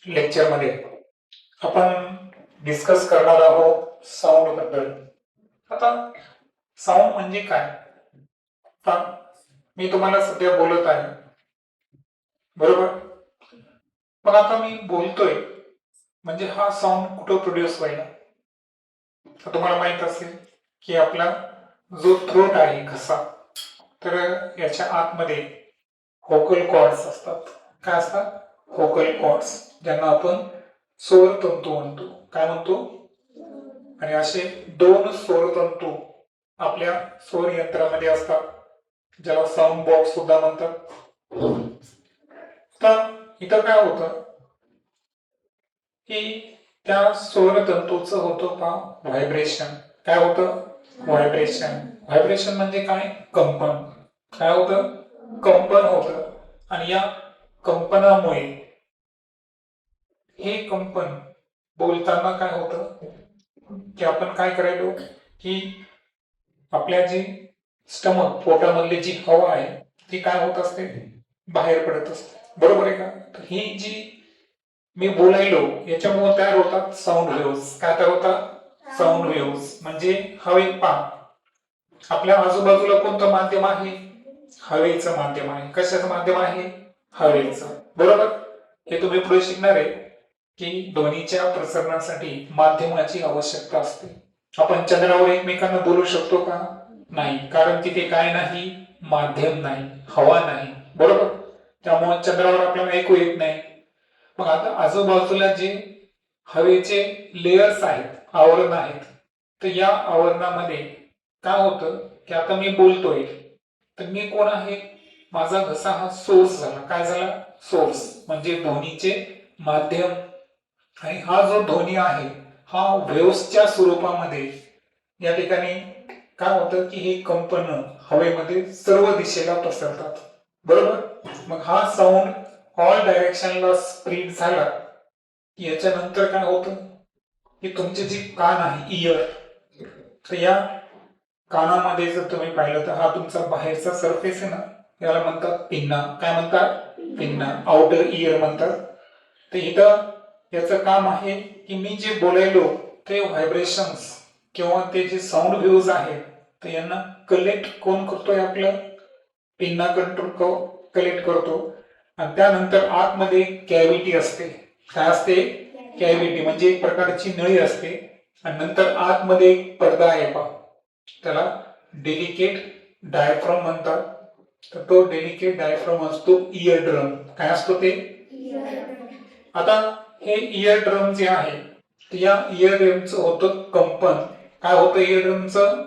लेक्चरमध्ये आपण डिस्कस करणार आहोत साऊंड बद्दल. आता साऊंड म्हणजे काय? आता मी तुम्हाला सध्या बोलत आहे, बरोबर? मग आता मी बोलतोय म्हणजे हा साऊंड कुठं प्रोड्यूस व्हायला? तुम्हाला माहित असेल की आपला जो थ्रोट आहे, घसा, तर याच्या आतमध्ये व्होकल कॉर्ड्स असतात. काय असतात? व्होकल कॉर्ड्स, ज्यांना आपण स्वर तंतू म्हणतो. काय म्हणतो? आणि असे दोन स्वर तंतू आपल्या स्वर यंत्रामध्ये असतात, ज्याला साऊंड बॉक्स सुद्धा म्हणतात. तर इथं काय होतं की त्या स्वर तंतूचं होतं का व्हायब्रेशन. काय होतं? व्हायब्रेशन. व्हायब्रेशन म्हणजे काय? कंपन. काय होतं? कंपन होतं. आणि या कंपनामुळे हे कंपन बोलताना काय होतं की आपण काय करायलो की आपल्या जी स्टमक, पोटामधली जी हवा आहे ती काय होत असते? बाहेर पडत असते, बरोबर आहे का? तर ही जी मी बोलायलो याच्यामुळे तयार होतात साऊंड वेव्स. काय तयार होतात? Sound waves. म्हणजे हवेत पा आपल्या आजूबाजूला कोणतं माध्यम आहे? हवेचं माध्यम आहे. कशाचं माध्यम आहे? हवेचं, बरोबर? हे तुम्ही पुढे शिकणार आहे की ध्वनीच्या प्रसरणासाठी माध्यमाची आवश्यकता असते. आपण चंद्रावर एकमेकांना बोलू शकतो का? नाही, कारण तिथे काय नाही? माध्यम नाही, हवा नाही, बरोबर? त्यामुळे चंद्रावर आपल्याला ऐकू येत नाही. मग आता आजूबाजूला जे हवेचे लेयर्स आहेत, आवरण आहेत, तर या आवरणामध्ये काय होतं की आता मी बोलतोय तर मी कोण आहे? माझा घसा हा सोर्स झाला. काय झाला? सोर्स म्हणजे ध्वनीचे माध्यम. आणि हा जो ध्वनी आहे हा वेव्सच्या स्वरूपामध्ये या ठिकाणी काय होतं की हे कंपन हवेमध्ये सर्व दिशेला पसरतात, बरोबर? मग हा साऊंड ऑल डायरेक्शनला स्प्रेड झाला की याच्यानंतर काय होतं की तुमचे जे कान आहे, इयर, तर या कानामध्ये जर तुम्ही पाहिलं तर हा तुमचा बाहेरचा सरफेस आहे ना, याला म्हणतात पिन्ना. काय म्हणतात? पिन्ना. आउटर इयर म्हणतात. तर इथं याचं काम आहे की मी जे बोलायलो ते व्हायब्रेशन्स किंवा ते जे साऊंड व्हेव्ज आहेत तर यांना कलेक्ट कोण करतोय? आपलं पिन्ना कंट्रोल कलेक्ट करतो. आणि त्यानंतर आतमध्ये कॅव्हिटी असते. काय असते? कॅव्हिटी म्हणजे एक प्रकारची नळी असते. आणि नंतर आतमध्ये एक पडदा आहे पहा, त्याला डेलिकेट डायफ्राम म्हणतात. तर तो डेलिकेट डायफ्राम असतो इयर ड्रम. काय असतो ते? आता हे इयर ड्रम जे आहे या इयर ड्रमचं होतं कंपन. काय होतं इयर ड्रमचं?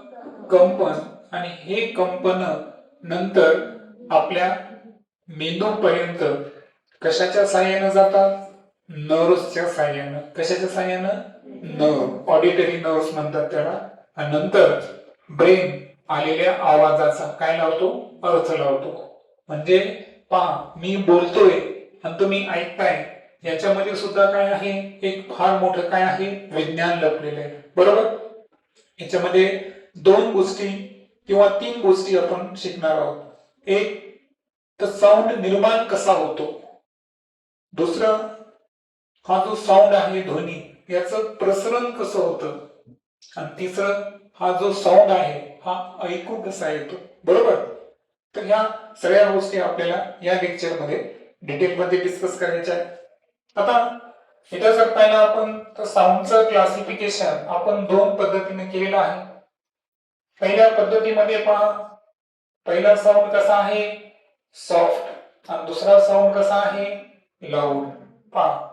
कंपन. आणि हे कंपन नंतर आपल्या मेंदूपर्यंत कशाच्या साहाय्यानं जातात? नर्व्सच्या साहाय्यानं. कशाच्या साहाय्यानं? नर्व, ऑडिटरी नर्व्स म्हणतात त्याला. आणि नंतर ब्रेन आलेल्या आवाजाचा काय लावतो? अर्थ लावतो. म्हणजे पहा, मी बोलतोय आणि तुम्ही ऐकताय, याच्यामध्ये सुद्धा काय आहे? एक फार मोठं काय आहे? विज्ञान लपलेलं आहे, बरोबर? याच्यामध्ये दोन गोष्टी किंवा तीन गोष्टी आपण शिकणार आहोत. एक तर साऊंड निर्माण कसा होतो. दुसरं, हा जो साऊंड आहे ध्वनी याचं प्रसरण कसं होतं. आणि तिसरं, हा जो साऊंड आहे हा ऐकू कसा येतो, बरोबर? तर ह्या सगळ्या गोष्टी आपल्याला या लेक्चरमध्ये डिटेलमध्ये डिस्कस करायच्या आहेत. आता इथं जर पाहिलं आपण तर साऊंडचं क्लासिफिकेशन आपण दोन पद्धतीने केलेलं आहे. पहिल्या पद्धतीमध्ये पहा, पहिला साऊंड कसा आहे? सॉफ्ट. आणि दुसरा साऊंड कसा आहे? लाऊड. पहा,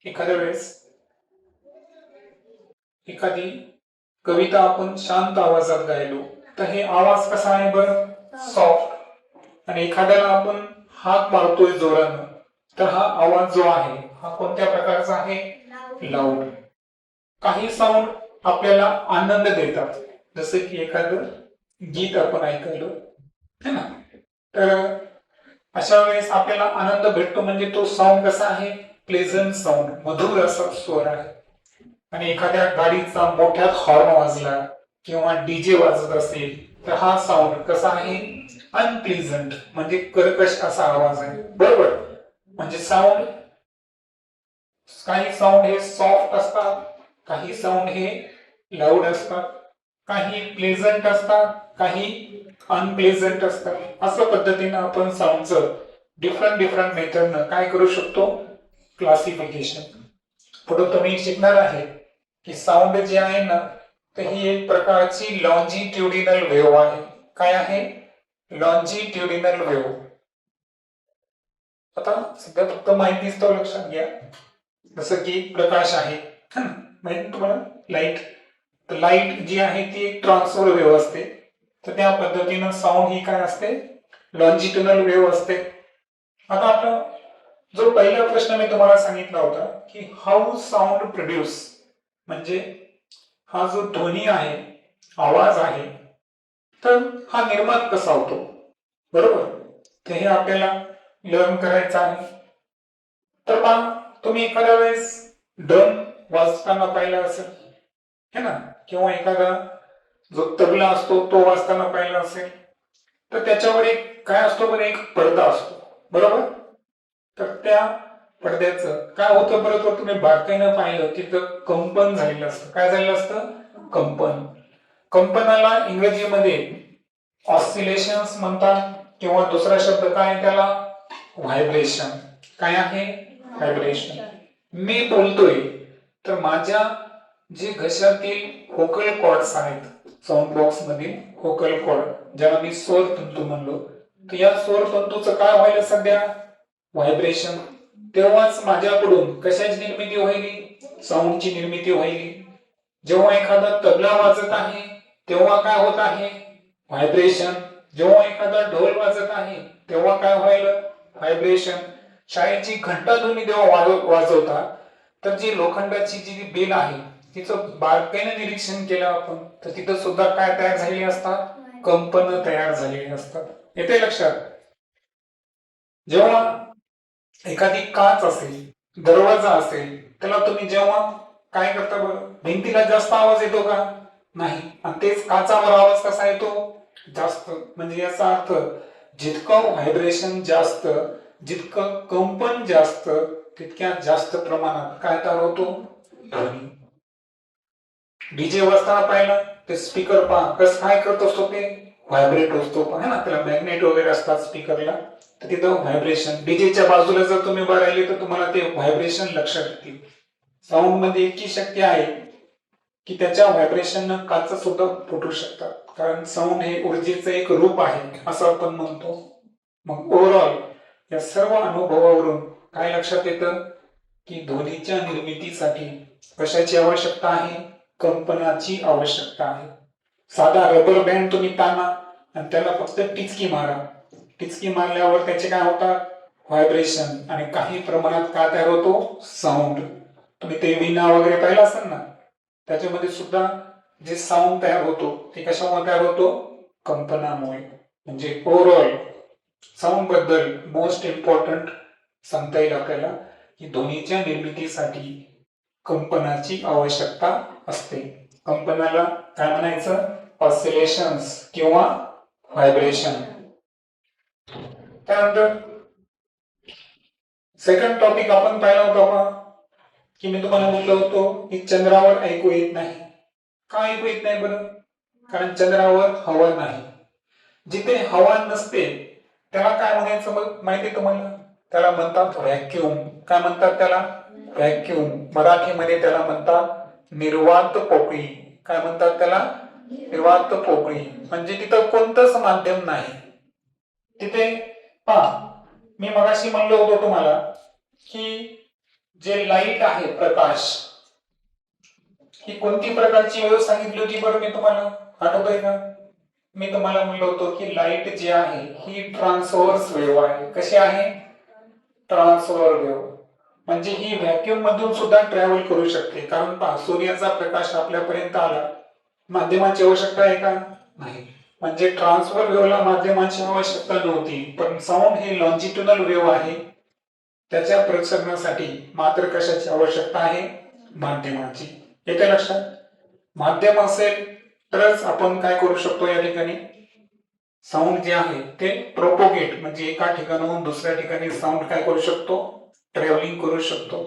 एखाद्या वेळेस एखादी कविता आपण शांत आवाजात गायलो तर हे आवाज कसा आहे बरं? सॉफ्ट. आणि एखाद्याला आपण हाक मारतोय जोरानं तर हा आवाज जो आहे हा कोणत्या प्रकारचा आहे? लाऊड. काही साऊंड आपल्याला आनंद देतात, जसे की एखादं गीत आपण ऐकलं है ना, तर अशा वेळेस आपल्याला आनंद भेटतो. म्हणजे तो साऊंड कसा आहे? प्लेझंट साऊंड, मधुर असा स्वर आहे. आणि एखाद्या गाडीचा मोठ्यात हॉर्न वाजला किंवा डीजे वाजत असेल तर हा साऊंड कसा आहे? अनप्लेझंट, म्हणजे कर्कश असा आवाज आहे, बरोबर? म्हणजे साऊंड काही साऊंड हे सॉफ्ट असतात, काही साऊंड हे लाऊड असतात, काही प्लेझंट असतात, काही अनप्लेझंट असतात. असं पद्धतीनं आपण साऊंडचं डिफरंट डिफरंट मेथडनं काय करू शकतो, क्लासिफिकेशन. पुढे तुम्ही शिकणार आहे की साऊंड जे आहे ना, तर ही एक प्रकारची लॉन्जिट्युडिनल वेव्ह आहे. काय आहे? Longitudinal wave. आता सध्या फक्त माहितीच तो लक्षात घ्या. जसं की प्रकाश आहे, माहिती तुम्हाला, लाईट. तर लाईट जी आहे ती एक ट्रान्सफर वेव्ह असते. तर त्या पद्धतीनं साऊंड ही काय असते, लॉन्जिट्युडिनल वेव्ह असते. आता आपला जो पहिला प्रश्न मी तुम्हाला सांगितला होता की हाऊ साऊंड प्रोड्यूस, म्हणजे हा जो ध्वनी आहे, आवाज आहे, तर हा निर्माण कसा होतो, बरोबर. तर हे आपल्याला लर्न करायचं आहे. तर पहा, तुम्ही एखाद्या वेळेस ड्रम वाजताना पाहिलं असेल, है ना, किंवा एखादा जो तबला असतो तो वाजताना पाहिला असेल. तर त्याच्यावर एक काय असतो बरं, एक पडदा असतो, बरोबर. तर त्या पडद्याचं काय होतं बरं, तर तुम्ही बारकाईनं पाहिलं तिथं कंपन झालेलं असतं. काय झालेलं असतं? कंपन. कंपनाला इंग्रजीमध्ये ऑसिलेशन्स म्हणतात, किंवा दुसरा शब्द काय त्याला, व्हायब्रेशन. काय आहे? व्हायब्रेशन. मी बोलतोय तर माझ्या जे घशातील व्होकल कॉर्ड्स आहेत, साऊंड बॉक्स मधील व्होकल कॉर्ड, ज्याला मी स्वर तंतू म्हणलो, तर या स्वर तंतूचं काय व्हायला सध्या, व्हायब्रेशन. तेव्हाच माझ्याकडून कशाची निर्मिती व्हायली, साऊंडची निर्मिती व्हायली. जेव्हा एखादा तबला वाजत आहे तेव्हा काय होत आहे, व्हायब्रेशन. जेव्हा एखादा ढोल वाजत आहे तेव्हा काय व्हायला, व्हायब्रेशन. शाळेची घंटाध्वनी जेव्हा वाजवतात, तर जी लोखंडाची जी बेल आहे तिचं बारकाईने निरीक्षण केलं आपण, तर तिथं सुद्धा काय तयार झालेली असतात, कंपन तयार झालेली असतात. येते लक्षात. जेव्हा एखादी काच असेल, दरवाजा असेल, त्याला तुम्ही जेव्हा काय करता बरं, भिंतीला जास्त आवाज येतो का, नाही. आणि तेच काचावर आवाज कसा येतो, जास्त. म्हणजे याचा अर्थ जितकं व्हायब्रेशन जास्त, जितकं कंपन जास्त, तितक्या जास्त प्रमाणात काय तयार होतो, ध्वनी. डीजे वाजताना पाहिलं ते स्पीकर पहा कसं काय करत असतो, ते व्हायब्रेट असतो, है ना, त्याला मॅग्नेट वगैरे असतात स्पीकरला. तर तिथं व्हायब्रेशन. डीजेच्या बाजूला जर तुम्ही उभा राहिले तर तुम्हाला ते व्हायब्रेशन लक्षात येतील. साऊंड मध्ये इतकी शक्ती आहे की त्याच्या व्हायब्रेशन काच सुद्धा फुटू शकतात, कारण साऊंड हे ऊर्जेचं एक रूप आहे असं आपण म्हणतो. मग ओव्हरऑल या सर्व अनुभवावरून काय लक्षात येतं की ध्वनीच्या निर्मितीसाठी कशाची आवश्यकता आहे, कंपनाची आवश्यकता आहे. साधा रबर बँड तुम्ही ताणा आणि त्याला फक्त टिचकी मारा, टिचकी मारल्यावर त्याचे काय होतात, व्हायब्रेशन, आणि काही प्रमाणात काय तयार होतो, साऊंड. तुम्ही ते वीणा वगैरे पाहिलं असेल ना, त्याच्यामध्ये सुद्धा जे साऊंड तयार होतो ते कशामुळे तयार होतो, कंपनामुळे. म्हणजे ओव्हरऑल साऊंड बद्दल मोस्ट इम्पॉर्टंट सांगता येईल आपल्याला की ध्वनीच्या निर्मितीसाठी कंपनाची आवश्यकता असते. कंपनाला काय म्हणायचं, ऑसिलेशन्स किंवा व्हायब्रेशन. त्यानंतर सेकंड टॉपिक आपण पाहिला होता की मी तुम्हाला म्हटलं होतो की चंद्रावर ऐकू येत नाही. का ऐकू येत नाही बरं, कारण चंद्रावर हवा नाही. जिथे हवा नसते त्याला काय म्हणायचं मग माहिती तुम्हाला, त्याला म्हणतात व्हॅक्युम. काय म्हणतात त्याला, व्हॅक्युम. मराठीमध्ये त्याला म्हणतात निर्वात पोकळी. काय म्हणतात त्याला, निर्वात पोकळी. म्हणजे तिथं कोणतंच माध्यम नाही. तिथे पहा, मी मगाशी म्हणलो होतो तुम्हाला की जे लाईट आहे, प्रकाश, ही कोणती प्रकारची वेव्ह सांगितली होती बरं मी तुम्हाला, आठवतंय का? मी तुम्हाला म्हणलो होतो की लाईट जी आहे ही ट्रान्सव्हर्स वेव्ह आहे. कशी आहे, ट्रान्सव्हर वेव्ह. म्हणजे ही व्हॅक्युम मधून सुद्धा ट्रॅव्हल करू शकते. कारण पहा, सूर्याचा प्रकाश आपल्यापर्यंत आला, माध्यमाची आवश्यकता आहे का, नाही. म्हणजे ट्रान्सफर वेव्हला माध्यमाची आवश्यकता नव्हती. पण साऊंड हे लॉन्जिट्युडिनल वेव्ह आहे, त्याच्या प्रसरणासाठी मात्र कशाची आवश्यकता आहे, माध्यमाची. येते लक्षात. माध्यम असेल तरच आपण काय करू शकतो, या ठिकाणी साऊंड जे आहे ते प्रोपोगेट, म्हणजे एका ठिकाणाहून दुसऱ्या ठिकाणी साऊंड काय करू शकतो, ट्रॅव्हलिंग करू शकतो.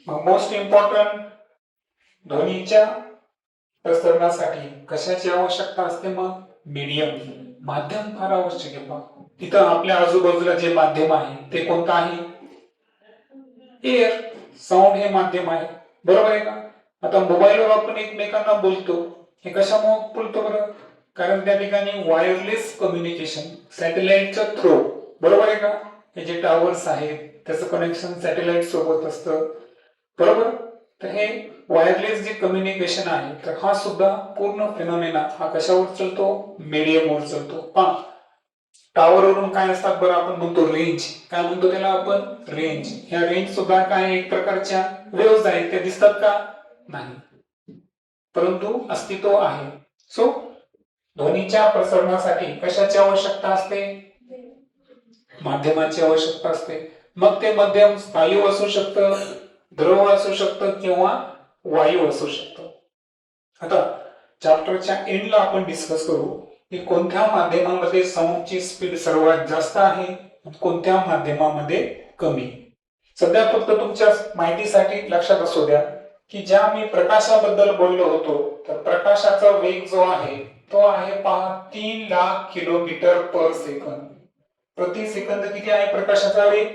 मग मोस्ट इम्पॉर्टंट ध्वनीच्या प्रसरणासाठी कशाची आवश्यकता असते? मग मीडियम, माध्यम फार आवश्यक आहे. मग तिथं आपल्या आजूबाजूला जे माध्यम आहे ते कोणतं आहे? एअर. साऊंड हे माध्यम आहे, बरोबर आहे का? आता मोबाईलवर आपण एकमेकांना बोलतो, हे कशामुळे बोलतो बरं? कारण त्या ठिकाणी वायरलेस कम्युनिकेशन सॅटेलाइटच्या थ्रू, बरोबर आहे का? हे जे टावर्स आहेत त्याचं कनेक्शन सॅटेलाइट सोबत असतं, बरोबर? तर हे वायरलेस जे कम्युनिकेशन आहे तर हा सुद्धा पूर्ण फेनॉमेना हा कशावर चालतो? मीडियमवर चालतो. पहा, टावरवरून काय असतात बरं? आपण म्हणतो रेंज. काय म्हणतो त्याला आपण? रेंज. ह्या रेंज सुद्धा काय एक प्रकारच्या वेव्हज आहेत, त्या दिसतात का? नाही, परंतु अस्तित्व आहे. सो ध्वनीच्या प्रसरणासाठी कशाची आवश्यकता असते? माध्यमाची आवश्यकता असते. मग ते माध्यम स्थायू असू शकतं, द्रव असू शकतं किंवा वायू असू शकतं. आता चॅप्टरच्या एंडला आपण डिस्कस करू की कोणत्या माध्यमामध्ये साऊंडची स्पीड सर्वात जास्त आहे, कोणत्या माध्यमामध्ये कमी. सध्या फक्त तुमच्या माहितीसाठी लक्षात असू द्या की ज्या मी प्रकाशाबद्दल बोललो होतो तर प्रकाशाचा वेग जो आहे तो आहे पहा 3 लाख किलोमीटर पर सेकंद. प्रति सेकंद किती आहे प्रकाशाचा वेग?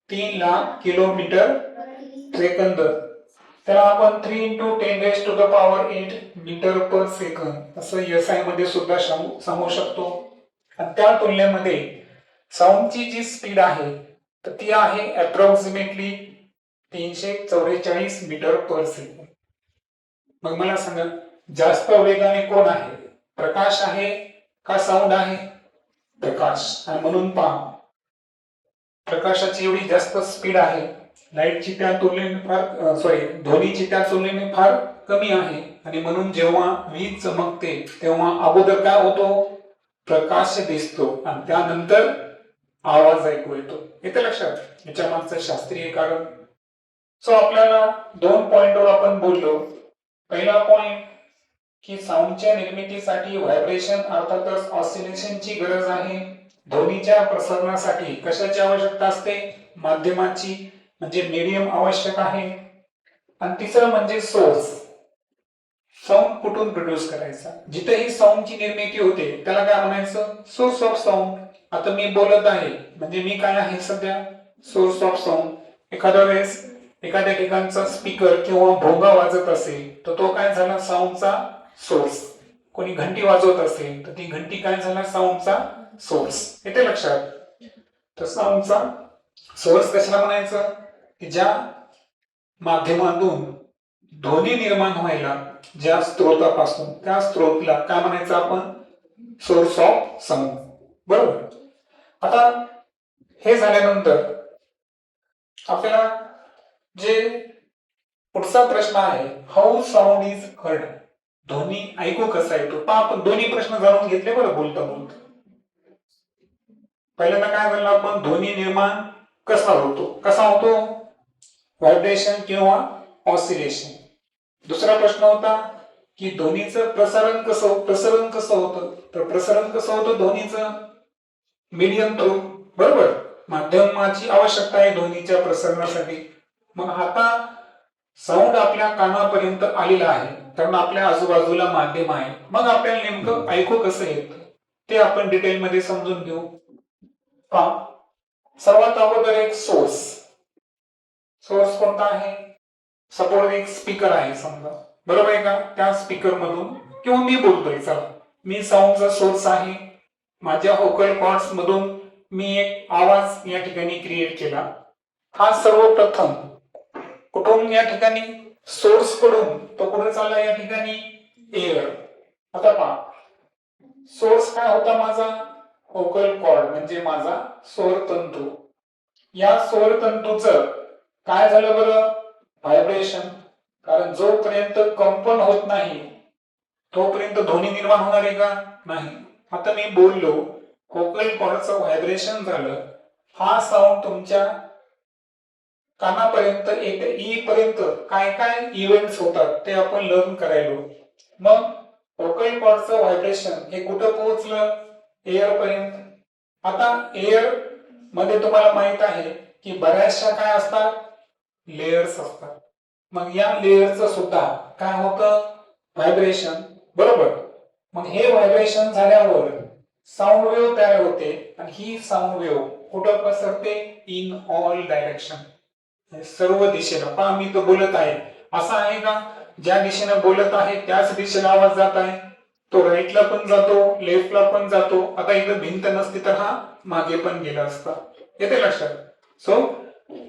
3 लाख किलोमीटर सेकंद. त्याला आपण 3 into 10⁻⁸ मीटर पर सेकंद असं SI मध्ये सुद्धा सांगू शकतो. आणि त्या तुलनेमध्ये साऊंडची जी स्पीड आहे तर ती आहे अप्रॉक्सिमेटली 344 मीटर पर सेकंद. मग मला सांगा, जास्त वेगाने कोण आहे? प्रकाश आहे का साऊंड आहे? प्रकाश. आणि म्हणून पहा, प्रकाशाची एवढी जास्त स्पीड आहे, लाईटची त्या तुलनेने ध्वनीची त्या तुलनेने फार कमी आहे. आणि म्हणून जेव्हा वीज चमकते तेव्हा अगोदर काय होतो? प्रकाश दिसतो आणि त्यानंतर आवाज ऐकू येतो. येते लक्षात? याच्या मागचं शास्त्रीय कारण. सो आपल्याला 2 पॉइंटवर आपण बोललो. पहिला पॉइंट की साऊंडच्या निर्मितीसाठी व्हायब्रेशन अर्थातच ऑसिलेशनची गरज आहे. ध्वनीच्या प्रसरणासाठी कशाची आवश्यकता असते? माध्यमाची, म्हणजे मीडियम आवश्यक आहे. आणि तिसरं म्हणजे सोर्स. साऊंड कुठून प्रोड्यूस करायचा? जिथेही साऊंडची निर्मिती होते त्याला काय म्हणायचं? Source of sound. आता मी बोलत आहे म्हणजे मी काय आहे सध्या? Source of sound. एखाद्या वेळेस एखाद्या ठिकाणचा स्पीकर किंवा भोंगा वाजत असेल तर तो काय झाला? साऊंडचा सोर्स. कोणी घंटी वाजवत असेल तर ती घंटी काय झाला? साऊंडचा सोर्स. येते लक्षात? तर साऊंडचा सोर्स कशाला म्हणायचं? की ज्या माध्यमातून ध्वनी निर्माण व्हायला ज्या स्त्रोतापासून त्या स्त्रोतला काय म्हणायचं आपण? सोर्स ऑफ साऊंड, बरोबर? आता हे झाल्यानंतर आपल्याला जे पुढचा प्रश्न आहे, हाऊ साऊंड इज हर्ड. ध्वनी ऐकू कसा येतो? पहा, आपण दोन्ही प्रश्न जाणून घेतले बरं बोलता बोलता. पहिल्यांदा काय झालं? आपण ध्वनी निर्माण कसा होतो? व्हायब्रेशन किंवा ऑसिलेशन. दुसरा प्रश्न होता की ध्वनीचं प्रसारण कसं होतं? तर प्रसारण कसं होतं ध्वनीचं? मीडियम थ्रू, बरोबर? माध्यमाची आवश्यकता आहे ध्वनीच्या प्रसारणासाठी. मग आता साऊंड आपल्या कानापर्यंत आलेला आहे कारण आपल्या आजूबाजूला माध्यम आहे. मग आपल्याला नेमकं ऐकू कसं येतं ते आपण डिटेलमध्ये समजून घेऊ. पहा, सर्वात अगोदर एक सोर्स कोणता आहे? सपोज एक स्पीकर आहे समजा, बरोबर आहे का? त्या स्पीकर मधून किंवा मी बोलतोय, चला मी साऊंडचा सोर्स आहे. माझ्या व्होकल कॉर्ड्स मधून मी एक आवाज या ठिकाणी क्रिएट केला. हा सर्वप्रथम कुठून? या ठिकाणी सोर्स कडून. तो कुठे चालला? या ठिकाणी एअर. आता पहा, सोर्स काय होता माझा? व्होकल कॉर्ड म्हणजे माझा स्वरतंतू. या स्वरतंतूचं काय झालं बरं? व्हायब्रेशन. कारण जोपर्यंत कंपन होत नाही तोपर्यंत ध्वनी निर्माण होणार आहे का? नाही. आता मी बोललो, व्होकल कॉर्डचं व्हायब्रेशन झालं, हा साऊंड तुमच्या कानापर्यंत येईपर्यंत काय काय इव्हेंट्स होतात ते आपण लर्न करायलो. मग व्होकल कॉर्डचं व्हायब्रेशन हे कुठं पोहोचलं? एअर पर्यंत. आता एअर मध्ये तुम्हाला माहित आहे की बऱ्याचशा काय असतात? लेयर्स असतात. मग या लेअरचं सुद्धा काय होतं, व्हायब्रेशन, बरोबर. मग हे व्हायब्रेशन झाल्यावर साऊंड वेव्ह तयार होते आणि ही साऊंड वेव्ह कुठं पसरते, इन ऑल डायरेक्शन, सर्व दिशेला. पहा मी तो बोलत आहे, असं आहे का ज्या दिशेने बोलत आहे त्याच दिशेला आवाज जात आहे, तो राईटला पण जातो, लेफ्टला पण जातो. आता इथं भिंत नसती तर हा मागे पण गेला असता. येते लक्षात. सो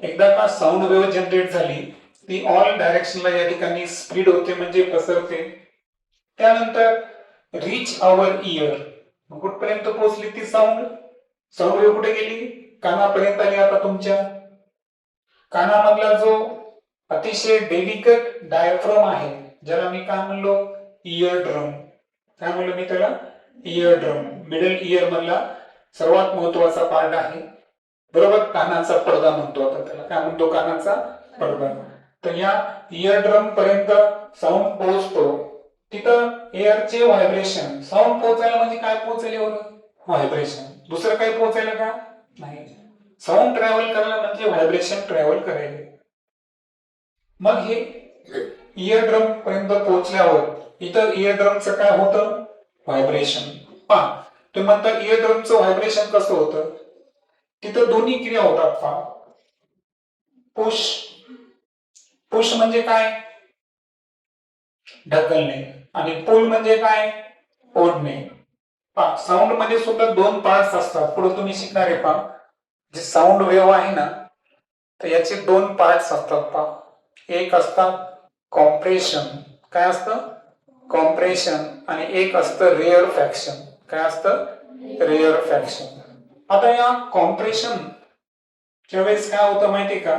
एकदा का साऊंड वेव्ह जनरेट झाली, ती ऑल डायरेक्शनला या ठिकाणी स्प्रेड होते, म्हणजे पसरते. त्यानंतर रीच आवर इयर, कुठपर्यंत पोहोचली ती साऊंड, साऊंड वेव्ह कुठे गेली, कानापर्यंत आली. आता तुमच्या कानामधला जो अतिशय डेलिकेट डायफ्राम आहे, ज्याला मी काय म्हणलो, इयर ड्रम. काय म्हणलो मी त्याला, इयर ड्रम. मिडल इयर मधला सर्वात महत्वाचा पार्ट आहे, बरोबर. कानाचा पडदा म्हणतो आता त्याला, काय म्हणतो, कानाचा पडदा. तर या इयर ड्रम पर्यंत साऊंड पोहोचतो. तिथं एअरचे व्हायब्रेशन, साऊंड पोहोचायला म्हणजे काय पोहोचले, व्हायब्रेशन. दुसरं काही पोहोचायला का नाही. साऊंड ट्रॅव्हल करायला म्हणजे व्हायब्रेशन ट्रॅव्हल करायला. मग हे इयर ड्रम पर्यंत पोहोचल्यावर इथं इयर ड्रमचं काय होतं, व्हायब्रेशन. पहा तुम्ही म्हणता इयर ड्रमचं व्हायब्रेशन कसं होतं, तिथं दोन्ही क्रिया होतात. पहा, पुश, पुश म्हणजे काय, ढकलणे, आणि पुल म्हणजे काय, ओढणे. पहा साऊंड मध्ये सुद्धा दोन पार्ट्स असतात. पुढे तुम्ही शिकणार आहे. पहा जे साऊंड वेव्ह आहे ना, तर याचे दोन पार्ट्स असतात. पहा, एक असतात कॉम्प्रेशन, काय असतं, कॉम्प्रेशन, आणि एक असतं रेअर फॅक्शन. काय असतं, रेअर फॅक्शन. आता या कॉम्प्रेशन च्या वेळेस काय होतं माहितीये का,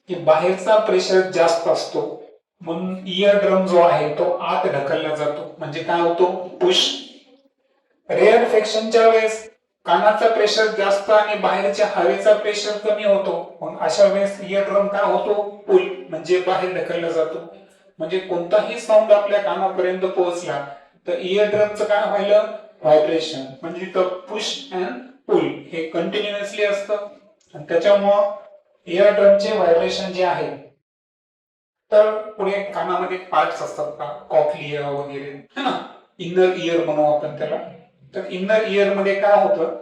की बाहेरचा प्रेशर जास्त असतो, म्हणून इयर ड्रम जो आहे तो आत ढकलला जातो, म्हणजे काय होतो, पुश. रेअर फॅक्शनच्या वेळेस कानाचा प्रेशर जास्त आणि बाहेरच्या हवेचा प्रेशर कमी होतो, मग अशा वेळेस इयर ड्रम काय होतो, पुल, म्हणजे बाहेर ढकलला जातो. म्हणजे कोणताही साऊंड आपल्या कानापर्यंत पोहोचला तर इयर ड्रमचं काय व्हायला, व्हायब्रेशन, म्हणजे इथं पुश अँड पुल हे कंटिन्युअसली असतं. आणि त्याच्यामुळं इयर ड्रमचे व्हायब्रेशन जे आहे, तर पुढे कानामध्ये पार्ट्स असतात का, कॉक्लिया वगैरे, है ना, इनर इयर म्हणू आपण त्याला. तर इनर इयर मध्ये काय होतं,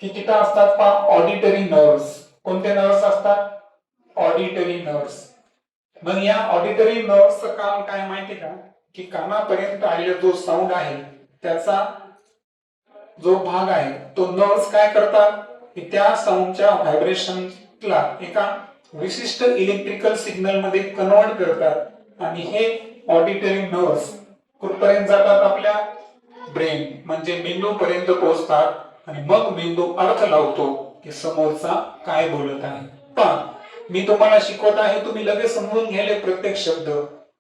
की तिथं असतात पहा ऑडिटरी नर्व्स. कोणते नर्व्स असतात, ऑडिटरी नर्व्स. मग या ऑडिटरी नर्व्सचं काम काय माहितीये का, की कानापर्यंत आलेला जो साऊंड आहे त्याचा जो भाग आहे तो नर्व्स काय करतात, की त्या साऊंडच्या व्हायब्रेशनला एका विशिष्ट इलेक्ट्रिकल सिग्नल मध्ये कन्वर्ट करतात, आणि हे ऑडिटरी नर्व्स कुठपर्यंत जातात, आपल्या ब्रेन, म्हणजे मेंदू पर्यंत पोहोचतात. आणि मग मेंदू अर्थ लावतो की समोरचा काय बोलत आहे. पण मी तुम्हाला शिकवत आहे, तुम्ही लगेच समजून घ्यायले प्रत्येक शब्द,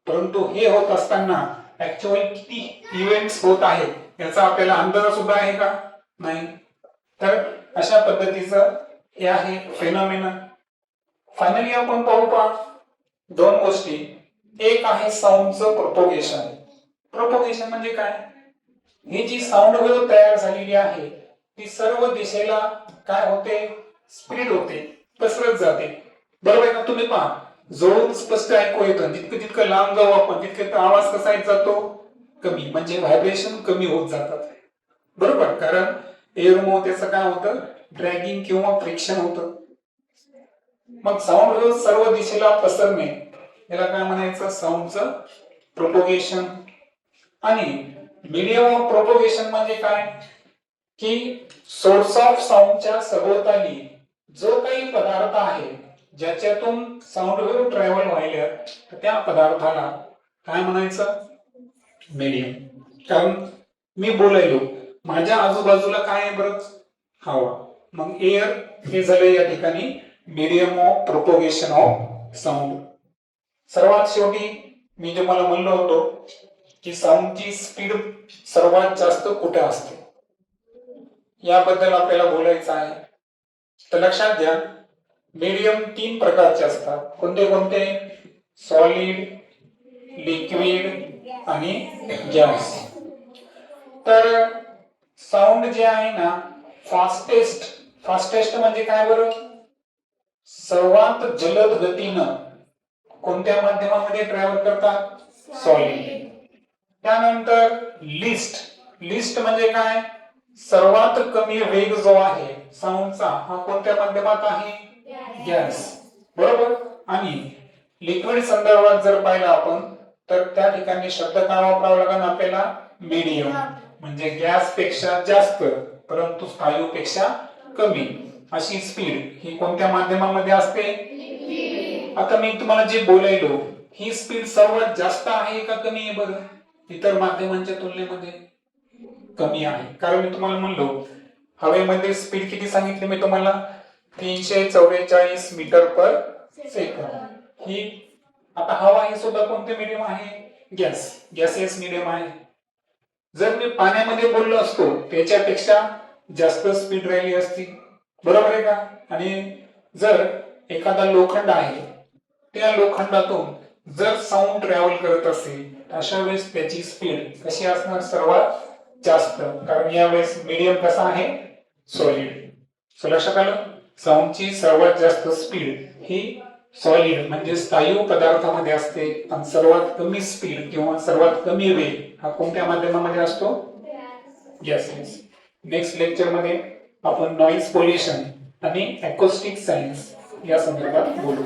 परंतु हे होत असताना ऍक्च्युअली किती इव्हेंट्स होत आहेत याचा आपल्याला अंदाज सुद्धा आहे का, नाही. तर अशा पद्धतीचं हे आहे फेनॉमेना. फायनली आपण पाहू पहा दोन गोष्टी. एक आहे साऊंडचं प्रोपोगेशन. प्रोपोगेशन म्हणजे काय, ही जी साऊंड वेव्ह तयार झालेली आहे ती सर्व दिशेला काय होते, स्प्रेड होते, पसरत जाते, बरोबर ना. तुम्ही पहा जवळून स्पष्ट ऐकू येतं, जितकं जितकं लांब जाऊ आपण तितके आवाज कसा येत जातो, कमी, म्हणजे व्हायब्रेशन कमी होत जातात, बरोबर. कारण एअरमुळे त्याचं काय होतं, ड्रॅगिंग किंवा फ्रिक्शन होतं. मग साऊंड वेव्ह सर्व दिशेला पसरणे याला काय म्हणायचं, साऊंडचं प्रोपोगेशन. आणि मीडियम ऑफ प्रोपोगेशन म्हणजे काय, की सोर्स ऑफ साऊंडच्या सभोवताली जो काही पदार्थ आहे ज्याच्यातून साऊंड वेव्ह ट्रॅव्हल व्हायला, तर त्या पदार्थाला काय म्हणायचं, मीडियम. कारण मी बोलायलो, माझ्या आजूबाजूला काय आहे बरं, हवा, मग एअर हे झालं या ठिकाणी medium of propagation of sound. सर्वात शेवटी मी जे मला म्हणलो होतो की साऊंडची स्पीड सर्वात जास्त कुठे असते याबद्दल आपल्याला बोलायचं आहे. तर लक्षात घ्या, मीडियम तीन प्रकारचे असतात. कोणते कोणते, सॉलिड, लिक्विड आणि गॅस. तर साऊंड जे आहे ना, फास्टेस्ट म्हणजे काय बरं, सर्वात जलद गतीनं कोणत्या माध्यमामध्ये ट्रॅव्हल करतात? सॉलिड. त्यानंतर लिस्ट म्हणजे काय? सर्वात कमी वेग जो आहे साऊंडचा हा कोणत्या माध्यमात आहे? गॅस. बरोबर. आणि लिक्विड संदर्भात जर पाहिलं आपण तर त्या ठिकाणी शब्द काय वापरावा लागेल आपल्याला? मीडियम. म्हणजे गॅस पेक्षा जास्त परंतु स्थायू पेक्षा कमी अशी स्पीड ही कोणत्या माध्यमामध्ये असते? आता मी तुम्हाला जे बोलायलो ही स्पीड सर्वात जास्त आहे का कमी आहे बरं? इतर माध्यमांच्या तुलनेमध्ये कमी आहे. कारण मी तुम्हाला म्हणलो हवेमध्ये स्पीड किती सांगितली मी तुम्हाला? 344 मीटर पर सेकंद. ही आता हवा ही सुद्धा कोणते मीडियम आहे? गॅसियस मीडियम आहे. जर मी पाण्यामध्ये बोललो असतो त्याच्यापेक्षा जास्त स्पीड राहिली असती. बरोबर आहे का? आणि जर एखादा लोखंड आहे त्या लोखंडातून जर साऊंड ट्रॅव्हल करत असेल अशा वेळेस त्याची स्पीड कशी असणार? सर्वात जास्त. कारण यावेळेस मीडियम कसा आहे? सॉलिड. लक्षात आलं? साऊंडची सर्वात जास्त स्पीड ही सॉलिड म्हणजे स्थायू पदार्थामध्ये असते आणि सर्वात कमी स्पीड किंवा सर्वात कमी वेग हा कोणत्या माध्यमामध्ये असतो? गॅसेस. नेक्स्ट लेक्चर मध्ये आपण नॉइज पोल्युशन आणि अकॉस्टिक सायन्स या संदर्भात बोलू.